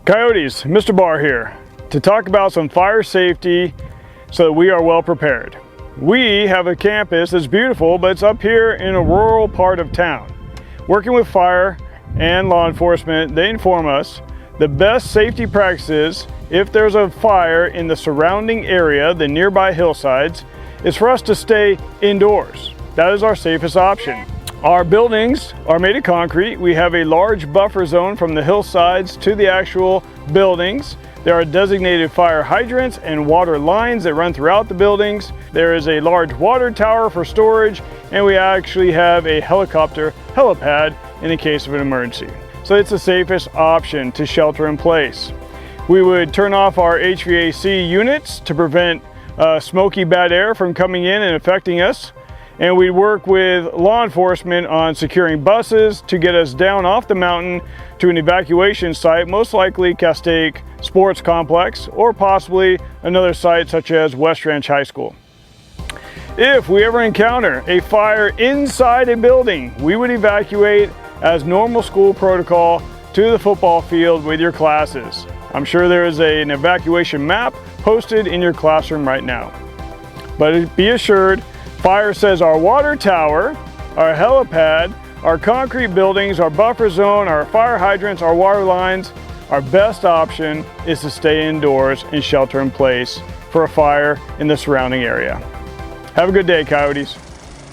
Coyotes, Mr. Barr here to talk about some fire safety so that we are well prepared. We have a campus that's beautiful, but it's up here in a rural part of town. Working with fire and law enforcement, they inform us the best safety practices if there's a fire in the surrounding area, the nearby hillsides, is for us to stay indoors. That is our safest option. Our buildings are made of concrete. We have a large buffer zone from the hillsides to the actual buildings. There are designated fire hydrants and water lines that run throughout the buildings. There is a large water tower for storage, and we actually have a helicopter helipad in the case of an emergency. So it's the safest option to shelter in place. We would turn off our HVAC units to prevent smoky bad air from coming in and affecting us. And we work with law enforcement on securing buses to get us down off the mountain to an evacuation site, most likely Castaic Sports Complex, or possibly another site such as West Ranch High School. If we ever encounter a fire inside a building, we would evacuate as normal school protocol to the football field with your classes. I'm sure there is an evacuation map posted in your classroom right now. But be assured, fire says our water tower, our helipad, our concrete buildings, our buffer zone, our fire hydrants, our water lines, our best option is to stay indoors and shelter in place for a fire in the surrounding area. Have a good day, Coyotes.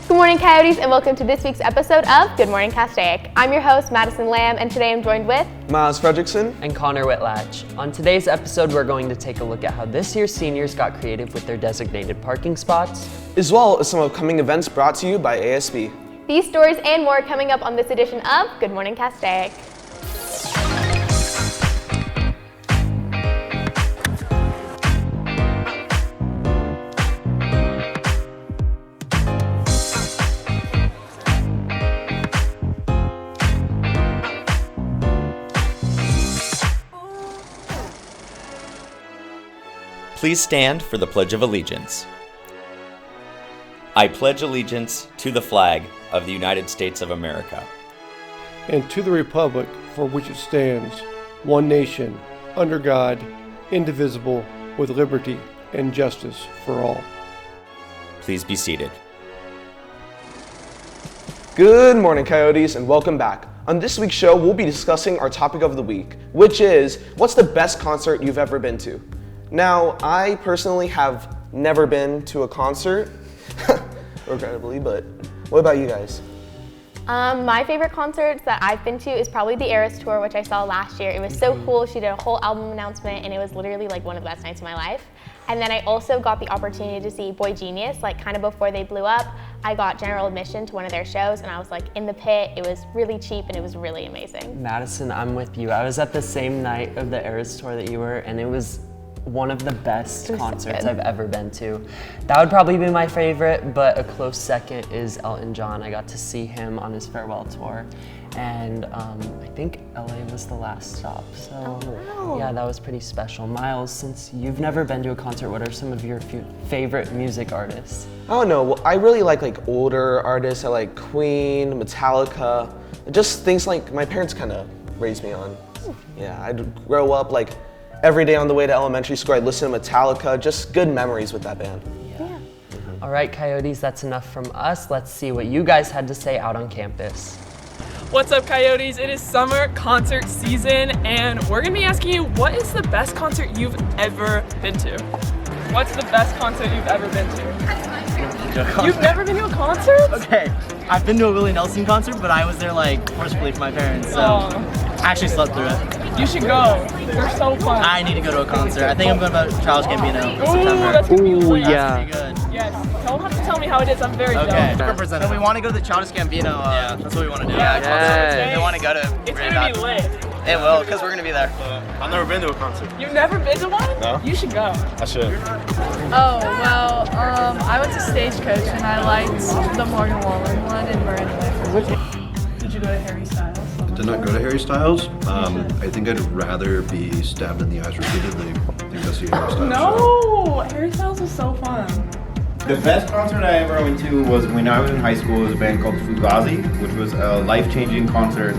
Good morning, Coyotes, and welcome to this week's episode of Good Morning Castaic. I'm your host, Madison Lamb, and today I'm joined with Miles Fredrickson and Connor Whitlatch. On today's episode, we're going to take a look at how this year's seniors got creative with their designated parking spots, as well as some upcoming events brought to you by ASB. These stories and more coming up on this edition of Good Morning Castaic. Please stand for the Pledge of Allegiance. I pledge allegiance to the flag of the United States of America and to the republic for which it stands, one nation, under God, indivisible, with liberty and justice for all. Please be seated. Good morning, Coyotes, and welcome back. On this week's show, we'll be discussing our topic of the week, which is, what's the best concert you've ever been to? Now, I personally have never been to a concert, regrettably, but what about you guys? My favorite concerts that I've been to is probably the Eras Tour, which I saw last year. It was so cool. She did a whole album announcement, and it was literally like one of the best nights of my life. And then I also got the opportunity to see Boy Genius, like kind of before they blew up. I got general admission to one of their shows, and I was like in the pit. It was really cheap, and it was really amazing. Madison, I'm with you. I was at the same night of the Eras Tour that you were, and it was one of the best concerts I've ever been to. That would probably be my favorite, but a close second is Elton John. I got to see him on his farewell tour, and I think LA was the last stop. So yeah, that was pretty special. Miles, since you've never been to a concert, what are some of your favorite music artists? I don't know. Well, I really like older artists. I like Queen, Metallica, just things like my parents kind of raised me on. Yeah, I'd grow up like every day on the way to elementary school, I'd listen to Metallica, just good memories with that band. Yeah. All right, Coyotes, that's enough from us. Let's see what you guys had to say out on campus. What's up, Coyotes? It is summer concert season, and we're gonna be asking you, what is the best concert you've ever been to? What's the best concert you've ever been to? You've never been to a concert? Okay, I've been to a Willie Nelson concert, but I was there like forcefully for my parents, so I actually slept through it. You should go. They're so fun. I need to go to a concert. I think I'm going to Childish Gambino in September. That's gonna be lit. Yeah. That's gonna be good. Yes. Don't have to tell me how it is. I'm very Okay. jealous. So we want to go to the Childish Gambino. That's what we want to do. Yeah. We want to go to It's really gonna bad. be lit. It will, because we're going to be there. I've never been to a concert. You've never been to one? No. You should go. I should. Oh, well, I went to Stagecoach and I liked the Morgan Wallen one in Miranda Lake. Did you go to Harry Styles? I did not go to Harry Styles. I think I'd rather be stabbed in the eyes repeatedly than go see a Harry Styles show. No! Harry Styles was so fun. The best concert I ever went to was when I was in high school. It was a band called Fugazi, which was a life-changing concert.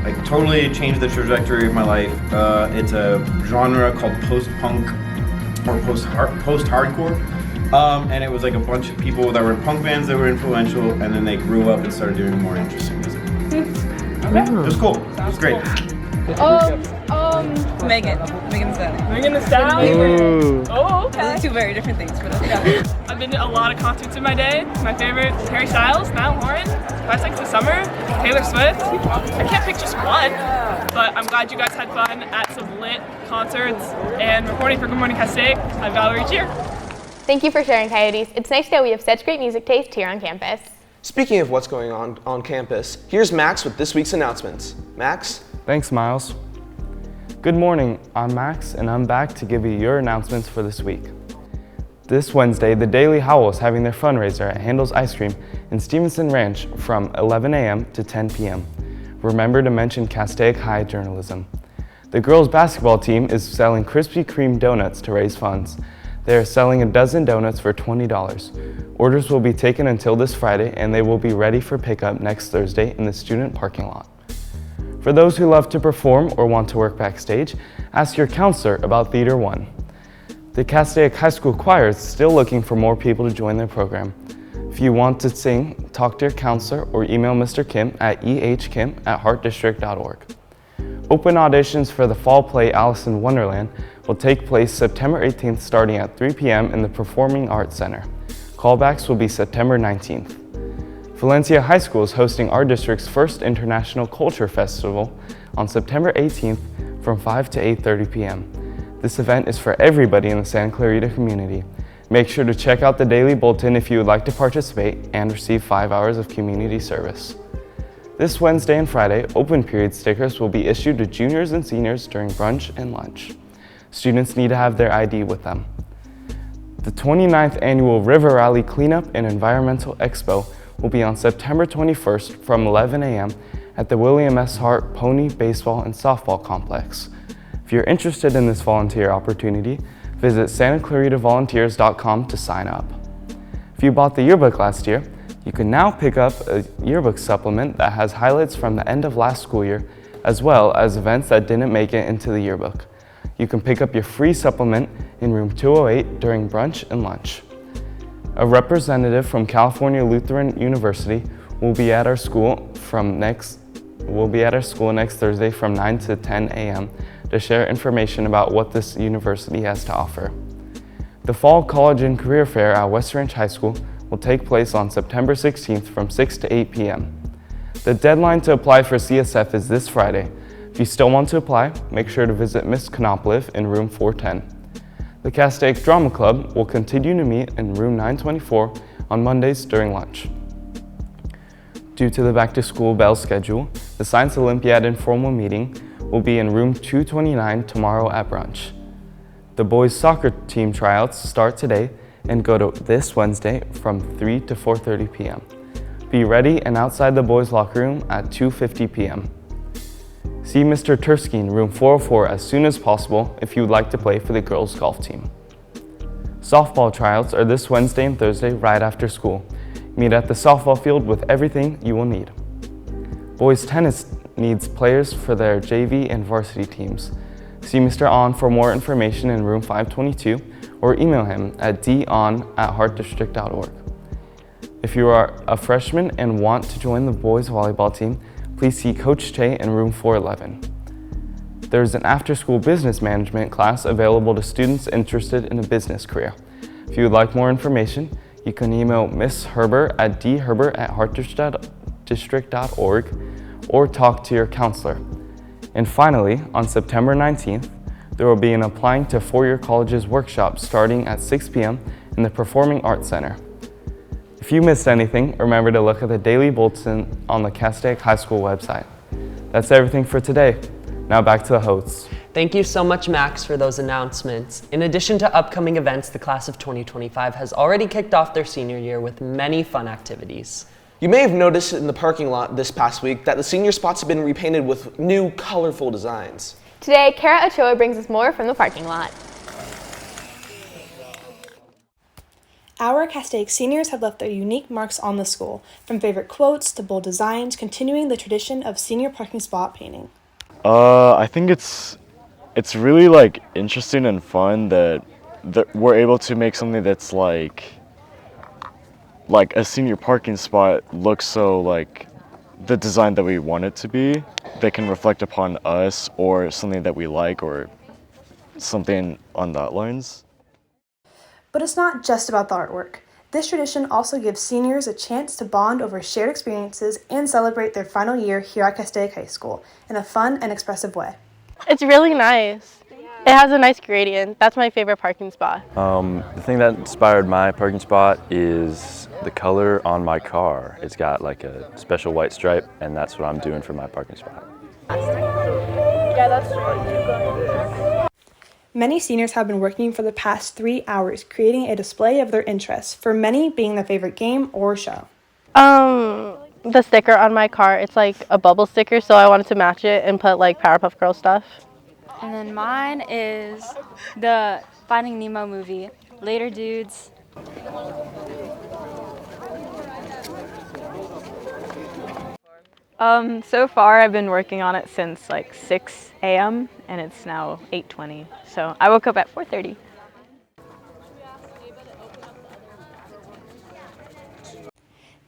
like totally changed the trajectory of my life. It's a genre called post-punk or post-hardcore. And it was like a bunch of people that were in punk bands that were influential, and then they grew up and started doing more interesting music. Okay. It was cool. It was great. Megan Thee Stallion. Megan Thee Stallion. Oh, okay. Those are two very different things, but okay. I've been to a lot of concerts in my day. My favorite, Harry Styles, Matt Lauren, Castaic this summer, Taylor Swift. I can't pick just one, but I'm glad you guys had fun at some lit concerts. And reporting for Good Morning Castaic, I'm Valerie Cheer. Thank you for sharing, Coyotes. It's nice to know we have such great music taste here on campus. Speaking of what's going on campus, here's Max with this week's announcements. Max? Thanks, Miles. Good morning, I'm Max, and I'm back to give you your announcements for this week. This Wednesday, the Daily Howl is having their fundraiser at Handel's Ice Cream in Stevenson Ranch from 11 a.m. to 10 p.m. Remember to mention Castaic High Journalism. The girls' basketball team is selling Krispy Kreme donuts to raise funds. They are selling a dozen donuts for $20. Orders will be taken until this Friday, and they will be ready for pickup next Thursday in the student parking lot. For those who love to perform or want to work backstage, ask your counselor about Theater 1. The Castaic High School Choir is still looking for more people to join their program. If you want to sing, talk to your counselor or email Mr. Kim at ehkim@heartdistrict.org. Open auditions for the fall play Alice in Wonderland will take place September 18th starting at 3 p.m. in the Performing Arts Center. Callbacks will be September 19th. Valencia High School is hosting our district's first International Culture Festival on September 18th from 5 to 8:30 p.m. This event is for everybody in the Santa Clarita community. Make sure to check out the Daily Bulletin if you would like to participate and receive 5 hours of community service. This Wednesday and Friday, open period stickers will be issued to juniors and seniors during brunch and lunch. Students need to have their ID with them. The 29th Annual River Rally Cleanup and Environmental Expo will be on September 21st from 11 a.m. at the William S. Hart Pony Baseball and Softball Complex. If you're interested in this volunteer opportunity, visit santaclaritavolunteers.com to sign up. If you bought the yearbook last year, you can now pick up a yearbook supplement that has highlights from the end of last school year, as well as events that didn't make it into the yearbook. You can pick up your free supplement in room 208 during brunch and lunch. A representative from California Lutheran University will be at our school next Thursday from 9 to 10 a.m. to share information about what this university has to offer. The Fall College and Career Fair at West Ranch High School will take place on September 16th from 6 to 8 p.m. The deadline to apply for CSF is this Friday. If you still want to apply, make sure to visit Ms. Konopliv in room 410. The Castaic Drama Club will continue to meet in room 924 on Mondays during lunch. Due to the back-to-school bell schedule, the Science Olympiad informal meeting will be in room 229 tomorrow at brunch. The boys' soccer team tryouts start today and go to this Wednesday from 3 to 4:30 p.m. Be ready and outside the boys' locker room at 2:50 p.m. See Mr. Tursky in room 404 as soon as possible if you would like to play for the girls' golf team. Softball tryouts are this Wednesday and Thursday right after school. Meet at the softball field with everything you will need. Boys tennis needs players for their JV and varsity teams. See Mr. On for more information in room 522 or email him at don@heartdistrict.org. If you are a freshman and want to join the boys volleyball team, please see Coach Che in room 411. There is an after-school business management class available to students interested in a business career. If you would like more information, you can email Miss Herbert at dherbert@heartdistrict.org or talk to your counselor. And finally, on September 19th, there will be an Applying to Four-Year Colleges workshop starting at 6 p.m. in the Performing Arts Center. If you missed anything, remember to look at the Daily Bulletin on the Castaic High School website. That's everything for today. Now back to the hosts. Thank you so much, Max, for those announcements. In addition to upcoming events, the class of 2025 has already kicked off their senior year with many fun activities. You may have noticed in the parking lot this past week that the senior spots have been repainted with new, colorful designs. Today, Kara Ochoa brings us more from the parking lot. our Castaic seniors have left their unique marks on the school, from favorite quotes to bold designs, continuing the tradition of senior parking spot painting. I think it's really like interesting and fun that we're able to make something that's like a senior parking spot look so like the design that we want it to be, that can reflect upon us or something that we like or something on that lines. But it's not just about the artwork. This tradition also gives seniors a chance to bond over shared experiences and celebrate their final year here at Castaic High School in a fun and expressive way. It's really nice. It has a nice gradient. That's my favorite parking spot. The thing that inspired my parking spot is the color on my car. It's got like a special white stripe, and that's what I'm doing for my parking spot. Yeah, that's true. Many seniors have been working for the past 3 hours creating a display of their interests, for many being their favorite game or show. The sticker on my car, it's like a bubble sticker, so I wanted to match it and put like Powerpuff Girls stuff. And then mine is the Finding Nemo movie. Later, dudes. So far I've been working on it since like 6 a.m. and it's now 8:20. So I woke up at 4:30.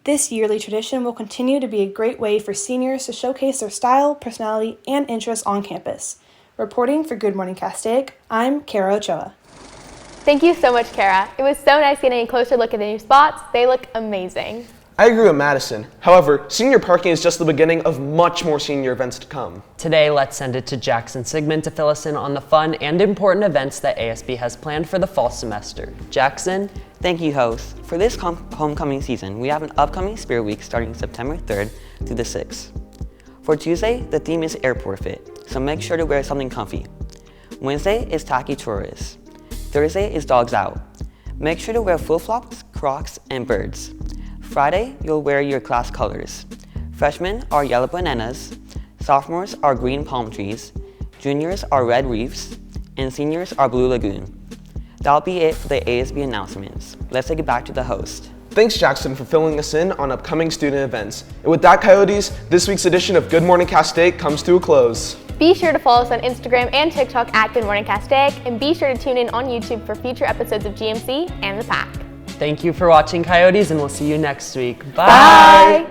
This yearly tradition will continue to be a great way for seniors to showcase their style, personality, and interests on campus. Reporting for Good Morning Castaic, I'm Kara Ochoa. Thank you so much, Kara. It was so nice getting a closer look at the new spots. They look amazing. I agree with Madison. However, senior parking is just the beginning of much more senior events to come. Today, let's send it to Jackson Sigmund to fill us in on the fun and important events that ASB has planned for the fall semester. Jackson? Thank you, host. For this homecoming season, we have an upcoming Spirit Week starting September 3rd through the 6th. For Tuesday, the theme is airport fit, so make sure to wear something comfy. Wednesday is tacky tourist. Thursday is dogs out. Make sure to wear flip-flops, Crocs, and birds. Friday, you'll wear your class colors. Freshmen are yellow bananas, sophomores are green palm trees, juniors are red reefs, and seniors are blue lagoon. That'll be it for the ASB announcements. Let's take it back to the host. Thanks, Jackson, for filling us in on upcoming student events. And with that, Coyotes, this week's edition of Good Morning Castaic comes to a close. Be sure to follow us on Instagram and TikTok at Good Morning Castaic, and be sure to tune in on YouTube for future episodes of GMC and The Pack. Thank you for watching, Coyotes, and we'll see you next week. Bye!